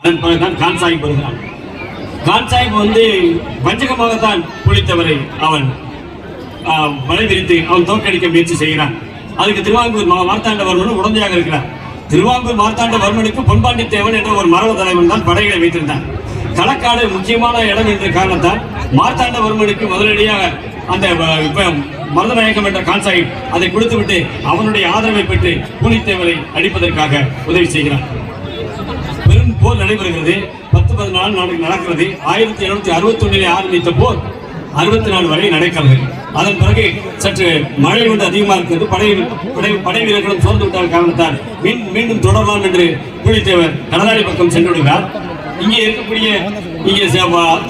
அதன் பிறகுதான் கான் சாஹிப் வருகிறான். கான் சாஹிப் வந்து வஞ்சகமாகத்தான் புலித்தேவரை அவன் வலை விரித்து அவன் தோற்கடிக்க முயற்சி செய்கிறான். அதுக்கு திருவாங்கூர் மார்த்தாண்டவர்மன் உடந்தையாக இருக்கிறார். திருவாங்கூர் மார்த்தாண்டவர்மனுக்கு பொன்பாண்டி தேவன் என்ற ஒரு மரபு தலைவன் தான் படைகளை வைத்திருந்தான். களக்காடு முக்கியமான இடம் என்ற காரணத்தால் மார்த்தாண்டவர்மனுக்கு முதலடியாக அந்த மருதநாயகம் என்ற கான் சாஹிப் அதை கொடுத்துவிட்டு அவனுடைய ஆதரவை பெற்று புலித்தேவரை அடிப்பதற்காக உதவி செய்கிறான். பெரும் போர் நடைபெறுகிறது. 10-14 நாட்கள் நடக்கிறது. 1761 ஆரம்பித்த போர் 64 வரை நடக்கிறது. அதன் பிறகு சற்று மழை வந்து அதிகமாக இருக்கிறது. படை வீரர்களும் சோர்ந்து விட்ட காரணத்தால் மீண்டும் தொடரலாம் என்று புலித்தேவர் கடலாடி பக்கம் சென்று விடுகிறார். இங்கே இருக்கக்கூடிய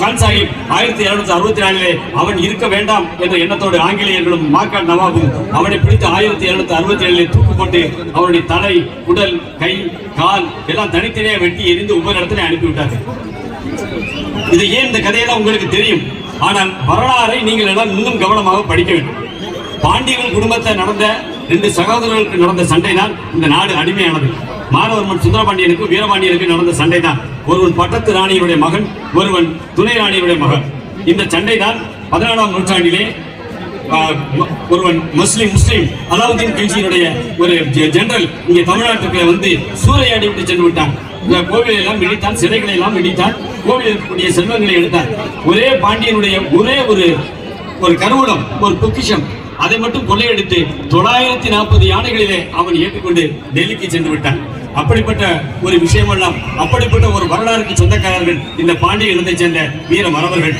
கான் சாஹிப் 1764 அவன் இருக்க வேண்டாம் என்ற எண்ணத்தோடு ஆங்கிலேயர்களும் மார்க்காட் நவாபும் அவனை பிடித்து 1767 தூக்கு போட்டு அவருடைய தலை, உடல், கை, கால் எல்லாம் தனித்தனியாக வெட்டி எரிந்து ஒவ்வொரு இடத்துல அனுப்பிவிட்டார்கள். இது ஏன் இந்த கதையெல்லாம் உங்களுக்கு தெரியும். ஆனால் வரலாறை நீங்கள் எல்லாம் இன்னும் கவனமாக படிக்க வேண்டும். பாண்டியர்கள் குடும்பத்தை நடந்த 2 சகோதரர்களுக்கு நடந்த சண்டை தான் இந்த நாடு அடிமையானது. மாரவர்மன் சுந்தரபாண்டியனுக்கு வீரபாண்டியனுக்கு நடந்த சண்டை தான். ஒருவன் பட்டத்து ராணியுடைய மகன், ஒருவன் துணை ராணியுடைய மகன். இந்த சண்டை தான் 14ஆம் நூற்றாண்டிலே ஒருவன் முஸ்லிம் அலாவுதீன் கில்ஜியினுடைய ஒரு ஜெனரல் இங்கே தமிழ்நாட்டுக்கு வந்து சூறையாடி விட்டு சென்று விட்டான். இந்த கோவிலை எல்லாம் இடித்தான், சிலைகளை எல்லாம் இடித்தான், கோவில் இருக்கக்கூடிய செல்வங்களை எடுத்தான். ஒரே பாண்டியனுடைய ஒரே ஒரு கருவூலம், ஒரு பொக்கிஷம், அதை மட்டும் கொள்ளையடித்து 940 யானைகளிலே அவன் ஏற்றுக்கொண்டு டெல்லிக்கு சென்று விட்டான். அப்படிப்பட்ட ஒரு விஷயமெல்லாம், அப்படிப்பட்ட ஒரு வரலாறுக்கு சொந்தக்காரர்கள் இந்த பாண்டிய இனத்தைச் சேர்ந்த வீர மறவர்கள்.